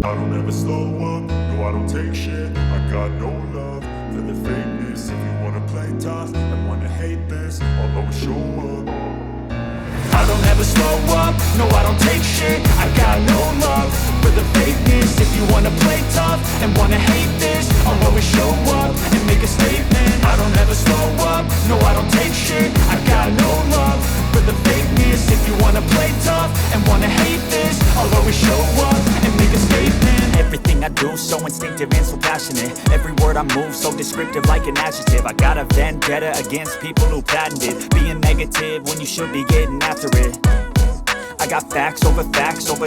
I don't ever slow up, no I don't take shit. I got no love for the fakeness. If you wanna play tough and wanna hate this, I'll always show up. I don't ever slow up, no I don't take shit. I got no love for the fakeness. If you wanna play tough and wanna hate this, I'll always show up and make a statement. I don't ever slow up, no I don't take shit. I got no love for the fakeness. If you wanna play tough and wanna hate this, I'll always show up and make a statement. Everything I do so instinctive and so passionate. Every word I move so descriptive like an adjective. I got a vendetta against people who patented being negative when you should be getting after it. I got facts over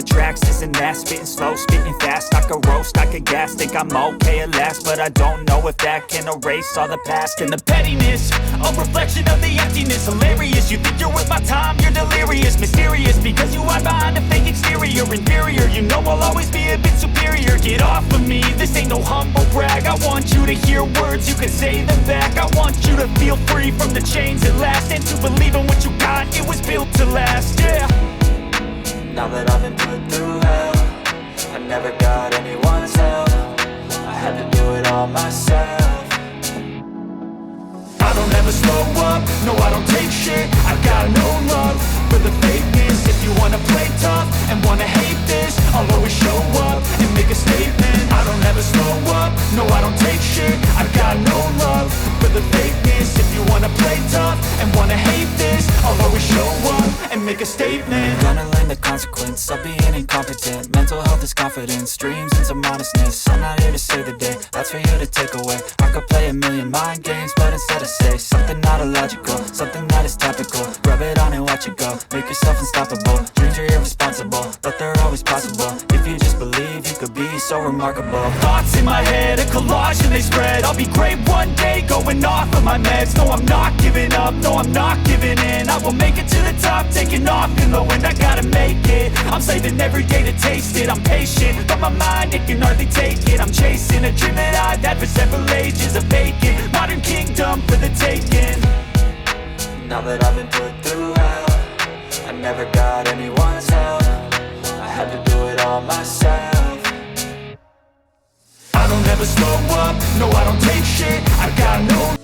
tracks, this and that. Spitting slow, spitting fast, I could roast, I could gas. Think I'm okay at last, but I don't know if that can erase all the past. And the pettiness, a reflection of the emptiness. Hilarious, you think you're worth my time, you're delirious. Mysterious, because you hide behind a fake exterior. Inferior, you know I'll always be a bit superior. Get off of me, this ain't no humble brag. I want you to hear words, you can say them back. I want you to feel free from the chains at last, and to believe in what you got, it was built to last, yeah. Now that I've been put through hell, I never got anyone's help. I had to do it all myself. I don't ever slow up, no I don't take shit. I got no love for the fakeness. If you wanna play tough and wanna hate this, I'll always show up and make a statement. I don't ever slow up, no I don't take shit. I got no love for the fakeness. If you wanna play tough and wanna hate this, I'll always show up and make a statement. Gonna learn the consequence of being incompetent. Mental health is confidence, dreams and some modestness. I'm not here to save the day, that's for you to take away. I could play a million mind games, but instead I say something not illogical, something that is topical. Rub it on and watch it go, make yourself unstoppable. Dreams are irresponsible, but they're always possible. If you just believe, you could be so remarkable. Thoughts in my head, a collage and they spread. I'll be great one day, going off of my meds. No, I'm not giving up, no, I'm not giving in. I will make it to the top, taking off in the wind. I gotta make it, I'm saving every day to taste it. I'm patient, but my mind, it can hardly take it. I'm chasing a dream that I've had for several ages. A vacant, modern kingdom for the taking. Now that I've been put through hell, I never got anyone's help. I had to do it all myself. I don't ever slow up, no I don't take shit. I got no